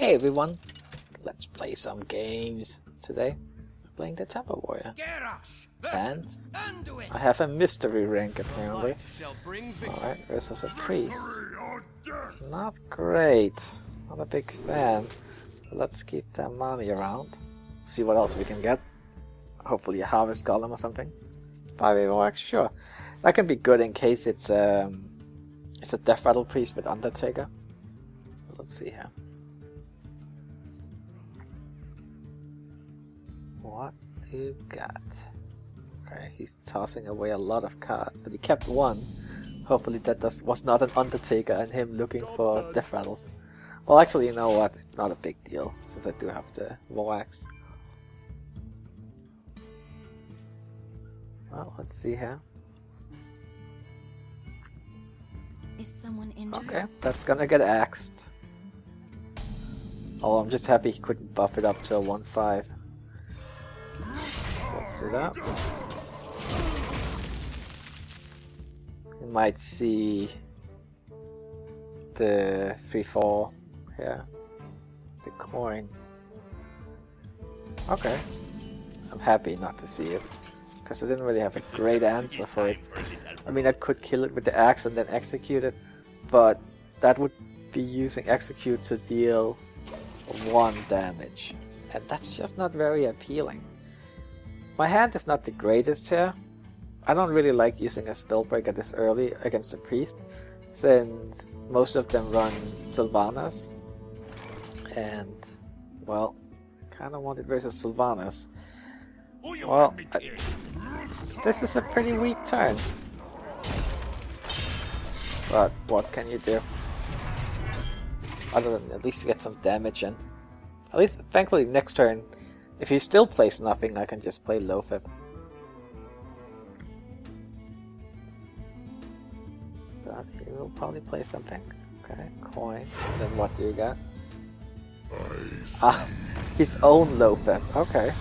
Hey everyone, let's play some games. Today, we're playing the Temple Warrior. And I have a mystery rank apparently. Alright, versus a priest. Not great. Not a big fan. But let's keep that money around. See what else we can get. Hopefully a Harvest Column or something. 5 AOX, sure. That can be good in case it's a Death Rattle Priest with Undertaker. Let's see here. What do you got? Okay, he's tossing away a lot of cards, but he kept one. Hopefully that was not an Undertaker and him looking for Death Rattles. Well, actually, you know what? It's not a big deal, since I do have the Voax. Well, let's see here. Is someone injured? Okay, that's gonna get axed. Oh, I'm just happy he couldn't buff it up to a 1-5. So let's do that. You might see the 3-4 here. The coin. Okay. I'm happy not to see it. Because I didn't really have a great answer for it. I mean, I could kill it with the axe and then execute it. But that would be using execute to deal 1 damage. And that's just not very appealing. My hand is not the greatest here. I don't really like using a Spellbreaker this early against a priest, since most of them run Sylvanas. And, well, kinda want it versus Sylvanas. Well, this is a pretty weak turn. But what can you do? Other than at least get some damage in. At least, thankfully, next turn, if he still plays nothing, I can just play Loatheb. But he will probably play something. Okay, coin. And then what do you got? Ah, his own Loatheb. Okay.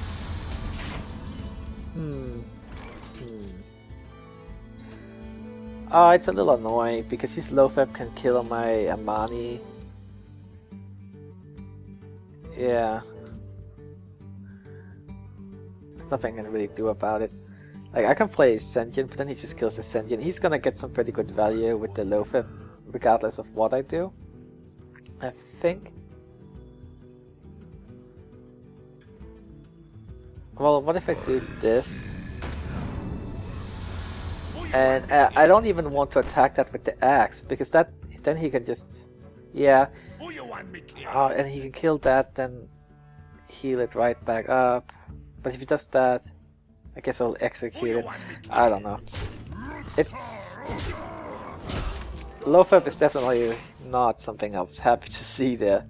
Oh, it's a little annoying because his Loatheb can kill my Amani. Yeah. There's nothing I can really do about it. Like, I can play Sentient, but then he just kills the Sentient. He's gonna get some pretty good value with the Loatheb, regardless of what I do. I think. Well, what if I do this? And I don't even want to attack that with the axe, because then he can just, yeah. And he can kill that, then heal it right back up. But if he does that, I guess I'll execute it. I don't know. It's Loatheb is definitely not something I was happy to see there.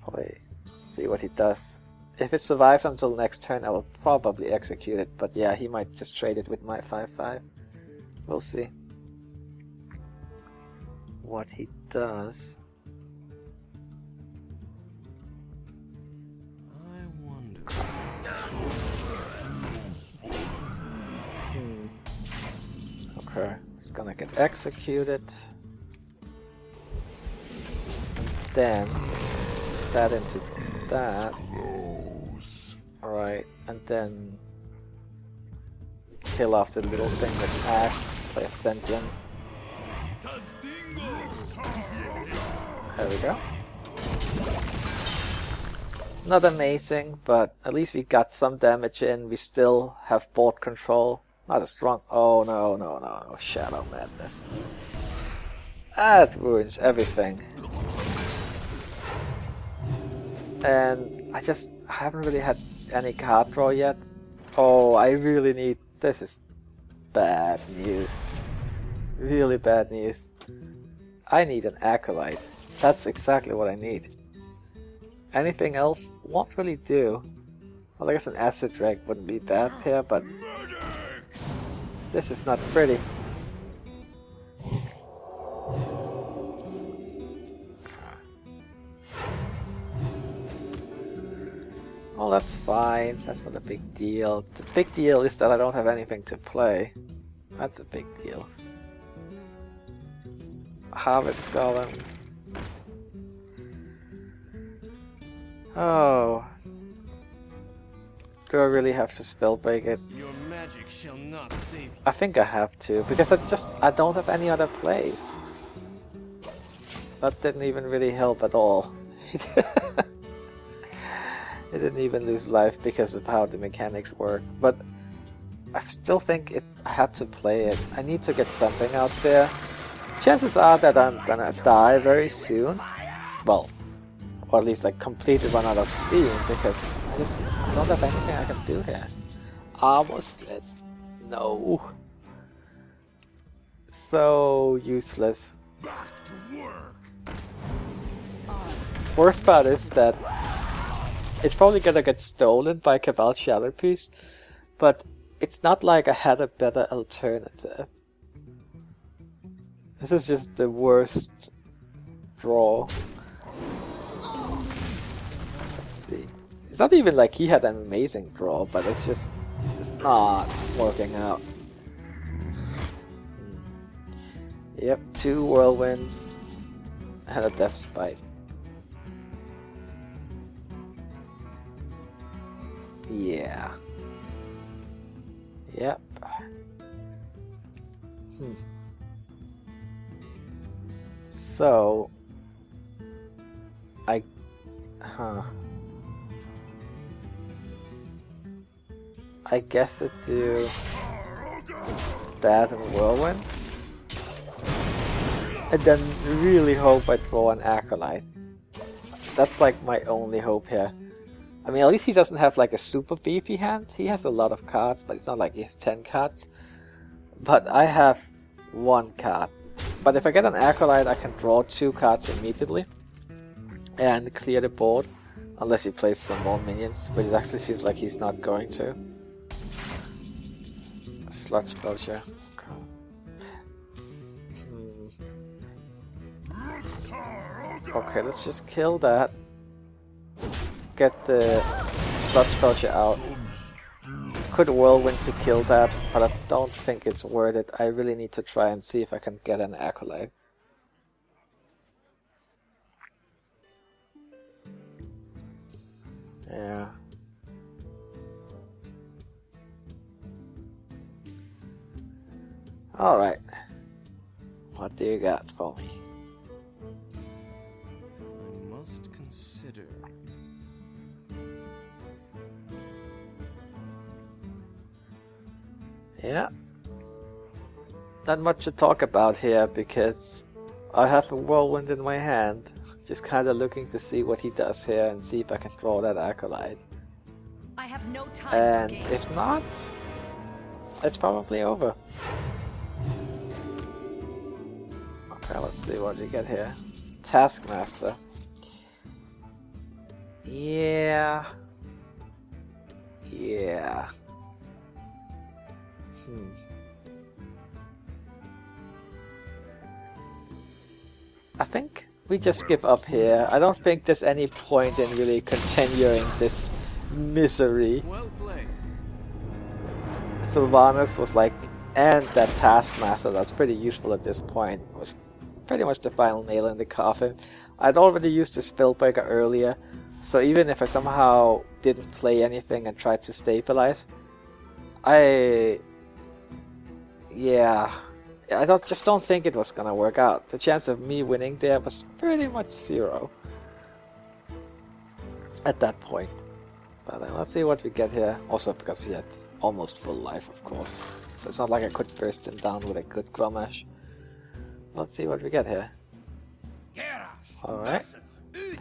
Probably see what he does. If it survives until next turn, I will probably execute it, but yeah, he might just trade it with my 5-5. We'll see what he does. I wonder. Okay, it's gonna get executed. And then that into that. Alright, and then kill off the little thing with axe, play a Sentient. There we go. Not amazing, but at least we got some damage in. We still have board control. Not as strong. Oh no, Shadow Madness. That ruins everything. And I haven't really had any card draw yet. Oh, I really need... This is bad news. Really bad news. I need an Acolyte. That's exactly what I need. Anything else won't really do. Well, I guess an Acid Drag wouldn't be bad here, but... This is not pretty. Well, that's fine. That's not a big deal. The big deal is that I don't have anything to play. That's a big deal. Harvest Golem. Oh. Do I really have to spellbreak it? Your magic shall not save you. I think I have to, because I don't have any other plays. That didn't even really help at all. It didn't even lose life because of how the mechanics work, but I still think I had to play it. I need to get something out there. Chances are that I'm gonna die very soon. Well, or at least like completely run out of steam, because I don't have anything I can do here. Armor split. No. So useless. Worst part is that it's probably gonna get stolen by Cabal Shadow Piece, but it's not like I had a better alternative. This is just the worst draw. Let's see. It's not even like he had an amazing draw, but it's not working out. Yep, 2 whirlwinds and a death spite. Yeah. Yep. So I guess it do that and whirlwind, and then really hope I draw an acolyte. That's like my only hope here. I mean, at least he doesn't have like a super beefy hand. He has a lot of cards, but it's not like he has 10 cards. But I have 1 card. But if I get an acolyte, I can draw 2 cards immediately and clear the board, unless he plays some more minions, but it actually seems like he's not going to. Sludge Belcher. Okay, let's just kill that. Get the Sludge Belcher out. Could whirlwind to kill that, but I don't think it's worth it. I really need to try and see if I can get an acolyte. Yeah. Alright. What do you got for me? I must consider. Yeah. Not much to talk about here because I have a whirlwind in my hand. Just kind of looking to see what he does here and see if I can draw that acolyte. I have no time And for games. if not, it's probably over. Okay, let's see what we get here. Taskmaster. Yeah. Yeah. I think we just give up here. I don't think there's any point in really continuing this misery. Well played. Sylvanas was like, and that Taskmaster that's pretty useful at this point, was pretty much the final nail in the coffin. I'd already used the Spellbreaker earlier, so even if I somehow didn't play anything and tried to stabilize, I just don't think it was gonna work out. The chance of me winning there was pretty much 0 at that point. But let's see what we get here. Also because he had almost full life, of course. So it's not like I could burst him down with a good Grommash. Let's see what we get here. Alright.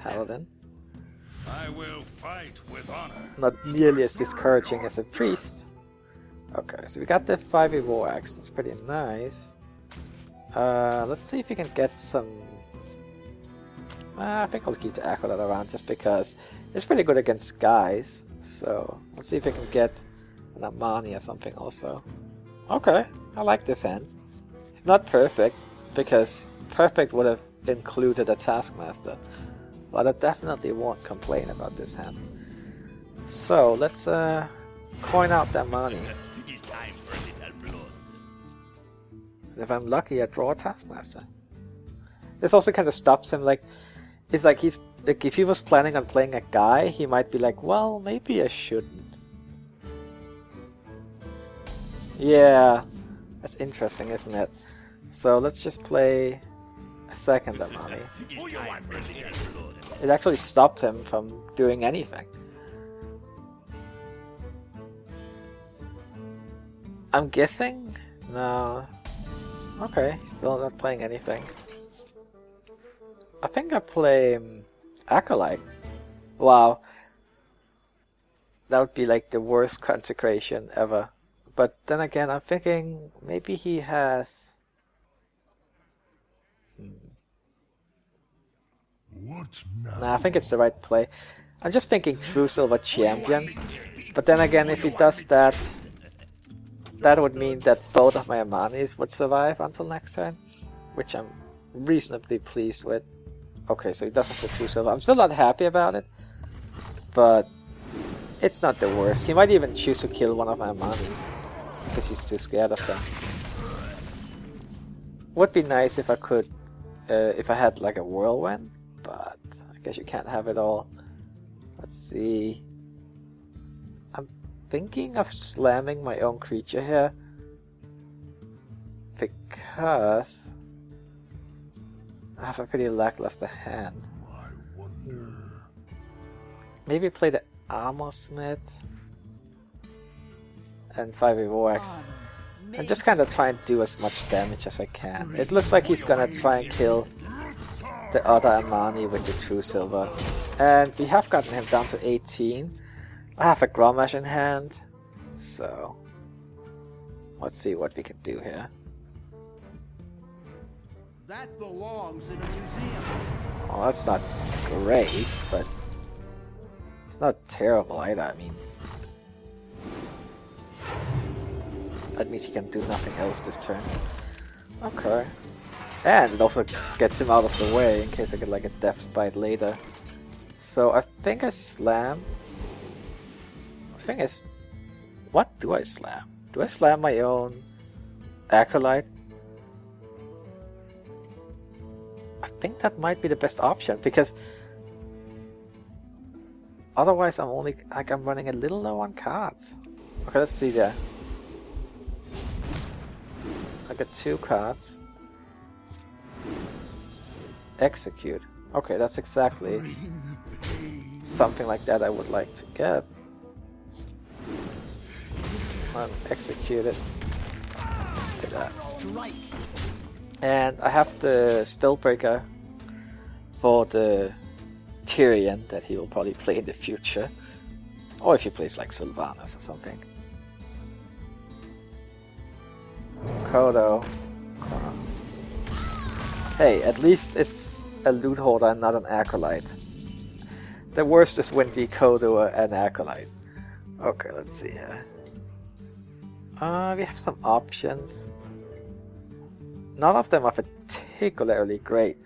Paladin. I will fight with honor. Not nearly as discouraging as a priest. Okay, so we got the 5e War Axe. That's pretty nice. Let's see if we can get some... I think I'll keep the Acolyte around just because it's pretty good against guys. So let's see if we can get an Amani or something also. Okay, I like this hand. It's not perfect, because perfect would have included a Taskmaster. But I definitely won't complain about this hand. So let's coin out that money. It's time for a little blood. If I'm lucky, I draw a Taskmaster. This also kind of stops him. Like, It's like he's like if he was planning on playing a guy, he might be like, well, maybe I shouldn't. Yeah, that's interesting, isn't it? So let's just play a second Amani. It actually stopped him from doing anything. I'm guessing? No. Okay, still not playing anything. I think I play Acolyte. Wow. That would be like the worst consecration ever. But then again, I'm thinking maybe he has... What now? Nah, I think it's the right play. I'm just thinking True Silver Champion. But then again, if he does that, that would mean that both of my Amanis would survive until next turn, which I'm reasonably pleased with. Okay, so he doesn't have the True Silver. I'm still not happy about it, but it's not the worst. He might even choose to kill one of my Amanis, because he's too scared of them. Would be nice if I could, if I had like a Whirlwind, but I guess you can't have it all. Let's see. I'm thinking of slamming my own creature here, because I have a pretty lackluster hand. I wonder. Maybe play the Armor Smith and 5 Evox. And just kind of try and do as much damage as I can. It looks like he's gonna try and kill the other Amani with the True Silver. And we have gotten him down to 18. I have a Grommash in hand, so let's see what we can do here. That belongs in a museum. Well, that's not great, but it's not terrible either. I mean, that means he can do nothing else this turn. Okay. And it also gets him out of the way in case I get like a Death Spite later. So I think I slam. The thing is, what do I slam? Do I slam my own Acolyte? I think that might be the best option, because otherwise I'm only like I'm running a little low on cards. Okay, let's see there. I got 2 cards. Execute. Okay, that's exactly something like that I would like to get. Execute it. Look at that. And I have the Spellbreaker for the Tyrion that he will probably play in the future. Or if he plays like Sylvanas or something. Kodo. Hey, at least it's a loot holder and not an Acolyte. The worst is when we Kodo an Acolyte. Okay, let's see here. We have some options. None of them are particularly great.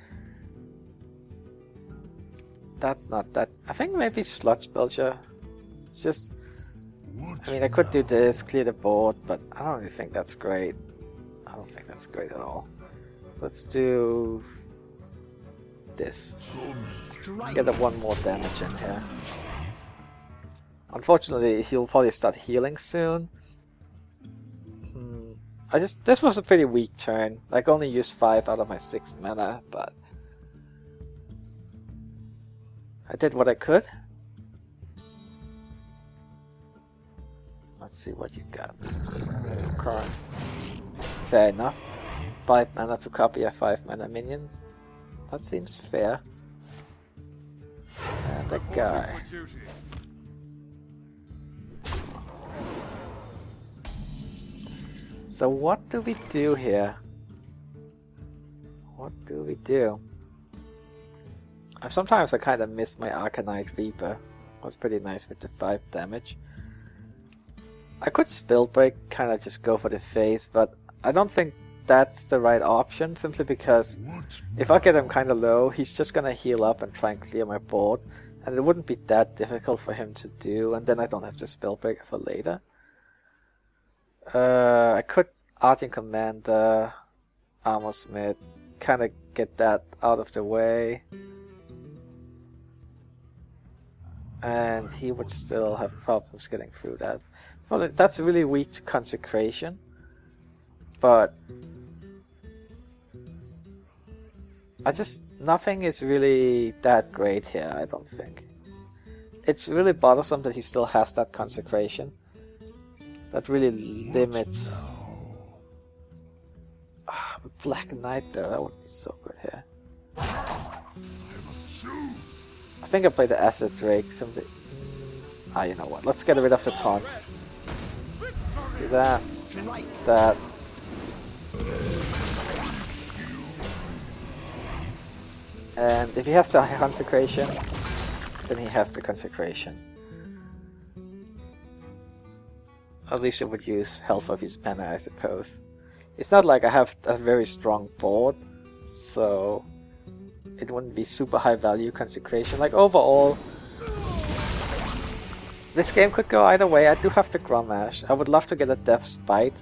That's not that. I think maybe Sludge Belcher. It's just. I mean, I could do this, clear the board, but I don't really think that's great. I don't think that's great at all. Let's do this. Get a 1 more damage in here. Unfortunately, he'll probably start healing soon. This was a pretty weak turn. Like, only used 5 out of my 6 mana, but I did what I could. Let's see what you got. Okay. Fair enough. 5 mana to copy a 5 mana minion. That seems fair. And that guy. So what do we do here? What do we do? Sometimes I kind of miss my Arcanite Reaper. Was pretty nice with the 5 damage. I could Spellbreak, kind of just go for the face, but I don't think that's the right option, simply because if I get him kind of low, he's just gonna heal up and try and clear my board, and it wouldn't be that difficult for him to do, and then I don't have to Spellbreak for later. I could Argent Commander, Armor Smith, kind of get that out of the way. and he would still have problems getting through that. Well, that's really weak to Consecration, but nothing is really that great here, I don't think. It's really bothersome that he still has that Consecration. That really limits... Black Knight though, that would be so good here. I think I play the Acid Drake someday. You know what, let's get rid of the taunt. Let's do that. That. And if he has the Consecration, then he has the Consecration. At least it would use half of his mana, I suppose. It's not like I have a very strong board, so it wouldn't be super high value Consecration. Like overall, this game could go either way. I do have the Grommash. I would love to get a Death Spite.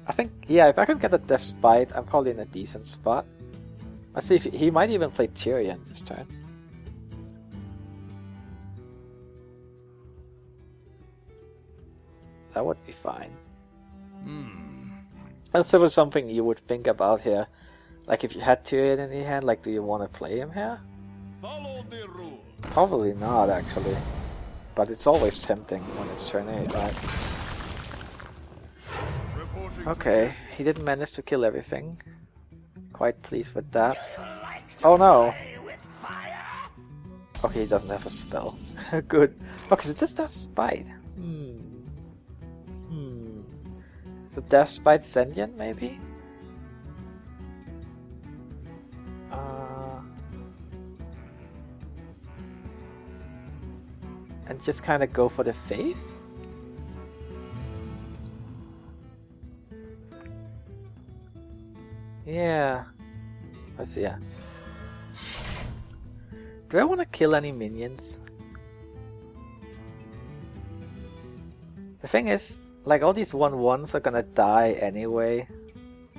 I think, yeah, if I can get a Death Spite, I'm probably in a decent spot. Let's see if he might even play Tyrion this turn. That would be fine. That's sort of something you would think about here. Like if you had Tyrion in your hand, like do you want to play him here? Follow the rule. Probably not actually. But it's always tempting when it's turn 8, right? Okay, he didn't manage to kill everything. Quite pleased with that. Oh no! Okay, he doesn't have a spell. Good. Okay, so does have Spite. So Death Spite Sentient, maybe? And just kind of go for the face? Yeah. Let's see. Yeah. Do I want to kill any minions? The thing is, like all these 1/1s are gonna die anyway.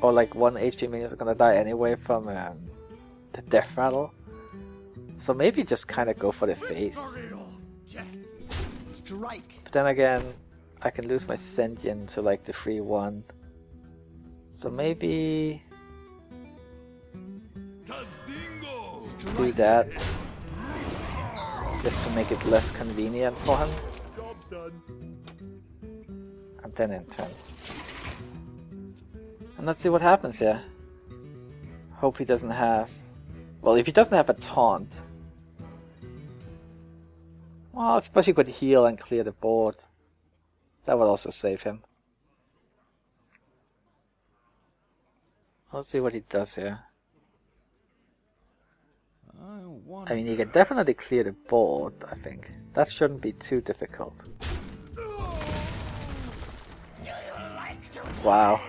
Or like 1 HP minions are gonna die anyway from the Death Rattle. So maybe just kind of go for the face. But then again, I can lose my Sentient to like the 3/1. So maybe... do that. Just to make it less convenient for him. And then in turn. And let's see what happens here. Hope he doesn't have... Well, if he doesn't have a taunt... Well, I suppose he could heal and clear the board. That would also save him. Let's see what he does here. I mean, he can definitely clear the board, I think. That shouldn't be too difficult. Wow.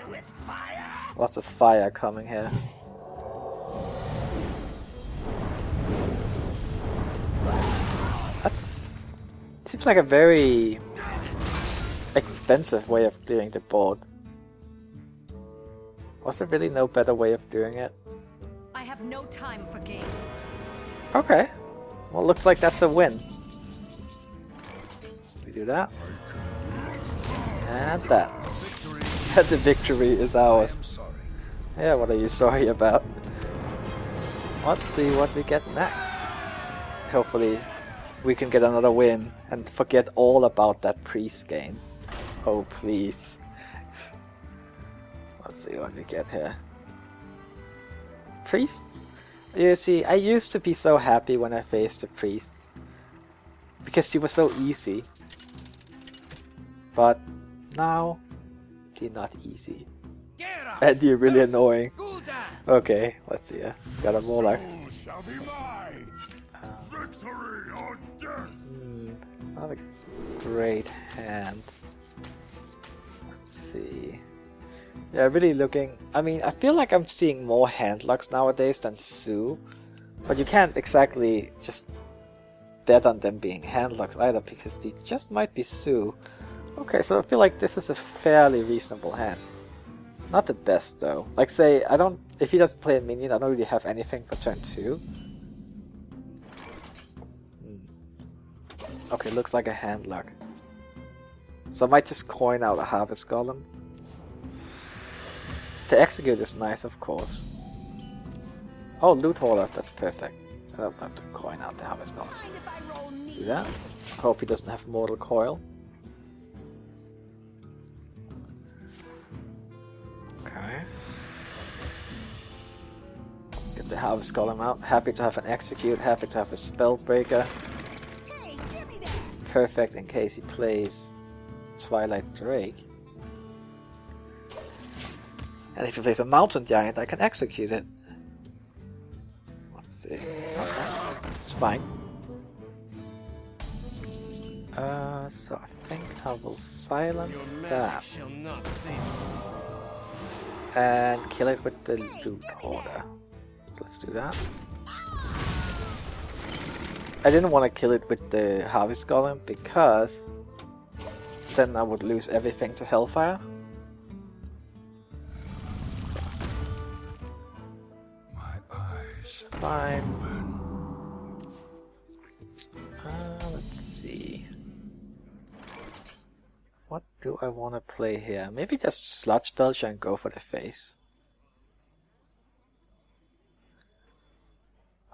Lots of fire coming here. That's... seems like a very expensive way of clearing the board. Was there really no better way of doing it? I have no time for games. Okay. Well, looks like that's a win. We do that. And that. The victory is ours. Yeah, what are you sorry about? Let's see what we get next. Hopefully we can get another win and forget all about that priest game. Oh please. Let's see what we get here. Priests? You see, I used to be so happy when I faced the priests. Because they were so easy. But now they're not easy. And they're really annoying. Okay, let's see. Got a Molar. Victory or death. Not a great hand. Let's see. Yeah, really looking. I mean, I feel like I'm seeing more Handlocks nowadays than Sue. But you can't exactly just bet on them being Handlocks either, because they just might be Sue. Okay, so I feel like this is a fairly reasonable hand. Not the best though. Like say, if he doesn't play a minion, I don't really have anything for turn 2. Okay, looks like a handlock. So I might just coin out a harvest golem. The execute is nice, of course. Oh, loot hoarder, that's perfect. I don't have to coin out the harvest golem. Do that. Hope he doesn't have mortal coil. Okay. Let's get the harvest golem out. Happy to have an execute, happy to have a spellbreaker. It's perfect in case he plays Twilight Drake. And if he plays a mountain giant, I can execute it. Let's see. Okay. It's fine. So I think I will silence that and kill it with the loot hoarder. So let's do that. I didn't want to kill it with the harvest golem because then I would lose everything to Hellfire. My eyes. Fine. Let's see. What do I want to play here? Maybe just Sludge Belcher and go for the face.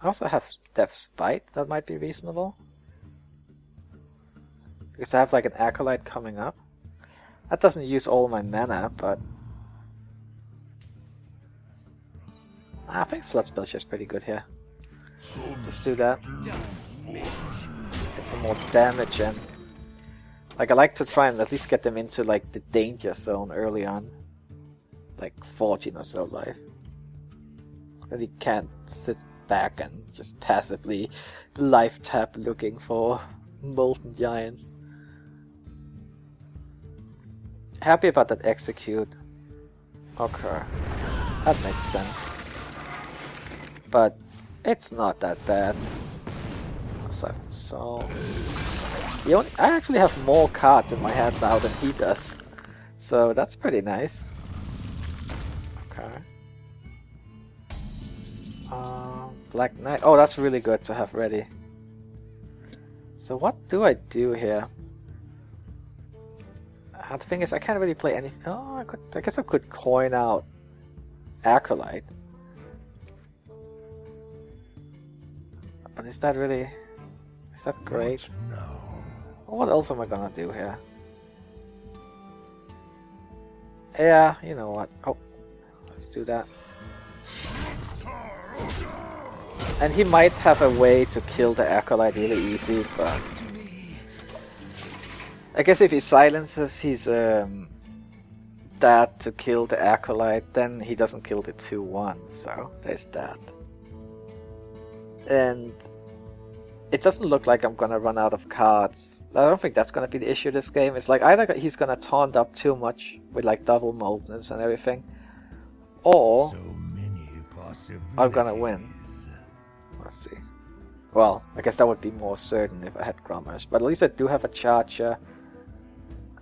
I also have Death's Bite, that might be reasonable. Because I have like an Acolyte coming up. That doesn't use all my mana, but I think Sludge Belcher is pretty good here. Just do that. Get some more damage in. Like, I like to try and at least get them into like the danger zone early on. Like 14 or so life. And you can't sit back and just passively life tap looking for molten giants. Happy about that execute. Okay. That makes sense. But it's not that bad. So I actually have more cards in my hand now than he does. So that's pretty nice. Okay. Black Knight. Oh, that's really good to have ready. So what do I do here? The thing is, I can't really play anything. Oh, I guess I could coin out Acolyte. But is that really... Is that great? What else am I gonna do here? Yeah, you know what. Oh, let's do that. And he might have a way to kill the Acolyte really easy, but... I guess if he silences his dad to kill the Acolyte, then he doesn't kill the 2-1, so there's that. And it doesn't look like I'm gonna run out of cards. I don't think that's gonna be the issue this game. It's like either he's gonna taunt up too much with like double moltenness and everything, or I'm gonna win. Let's see. Well, I guess that would be more certain if I had Grummers, but at least I do have a Charger.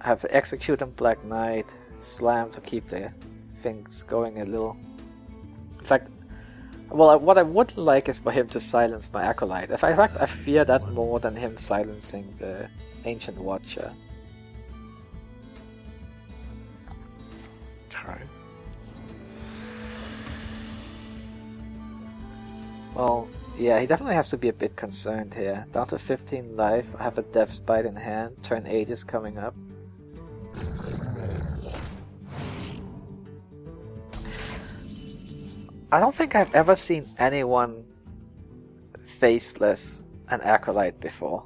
I have Execute and Black Knight, Slam to keep the things going a little. In fact, well, what I would like is for him to silence my Acolyte. In fact, I fear that more than him silencing the Ancient Watcher. Okay. Well, yeah, he definitely has to be a bit concerned here. Down to 15 life, I have a Death's Bite in hand, turn 8 is coming up. I don't think I've ever seen anyone faceless an Acolyte before.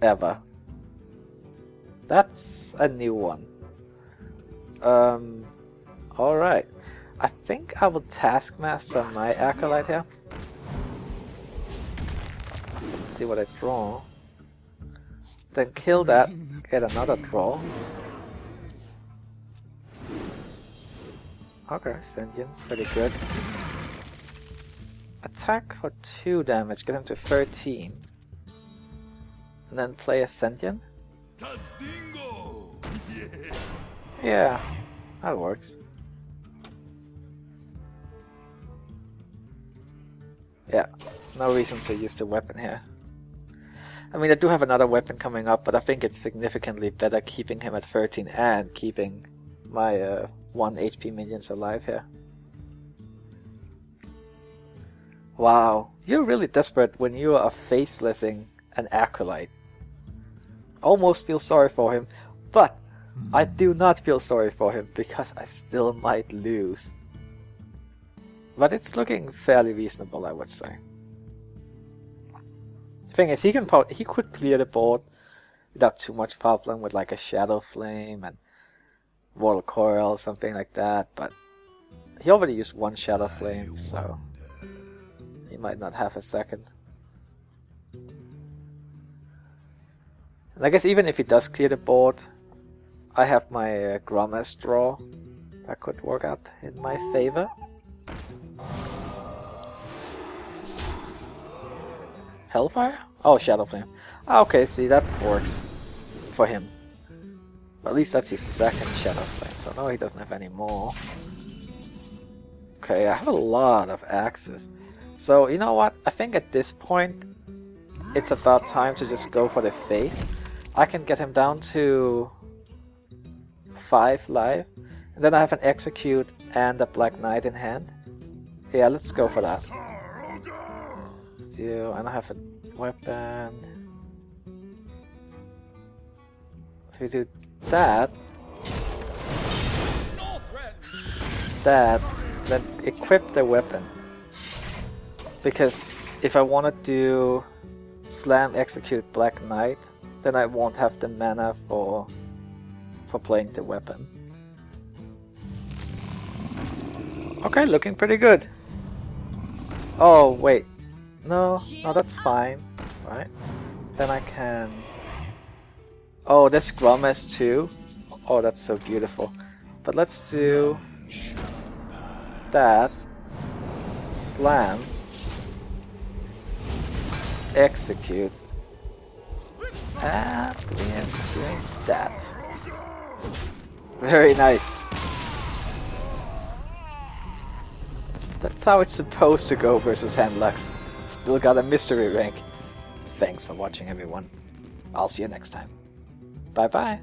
Ever. That's a new one. Alright. I think I will Taskmaster my Acolyte here. Let's see what I draw. Then kill that, get another draw. Okay, Sentient, pretty good. Attack for 2 damage, get him to 13. And then play a Sentient? Yeah, that works. Yeah, no reason to use the weapon here. I mean, I do have another weapon coming up, but I think it's significantly better keeping him at 13 and keeping my 1 HP minions alive here. Wow, you're really desperate when you are facelessing an acolyte. Almost feel sorry for him, but I do not feel sorry for him because I still might lose. But it's looking fairly reasonable, I would say. Thing is, he could clear the board without too much problem with like a Shadow Flame and Mortal Coil, something like that, but he already used 1 Shadow Flame, so he might not have a second. And I guess even if he does clear the board, I have my Gromma's draw. That could work out in my favor. Hellfire? Oh, Shadow Flame. Ah, okay, see, that works for him. But at least that's his second Shadow Flame, so no, he doesn't have any more. Okay, I have a lot of axes. So, you know what? I think at this point, it's about time to just go for the face. I can get him down to 5 life, and then I have an Execute and a Black Knight in hand. Yeah, let's go for that. And I have a weapon. If we do that, then equip the weapon. Because if I want to do Slam, Execute, Black Knight, then I won't have the mana for playing the weapon. Okay, looking pretty good. Oh wait, no, that's fine, right? Then I can. Oh, there's Gromma's too. Oh, that's so beautiful. But let's do that. Slam. Execute. And we're doing that. Very nice. That's how it's supposed to go versus Handlocks. Still got a mystery rank. Thanks for watching, everyone. I'll see you next time. Bye bye.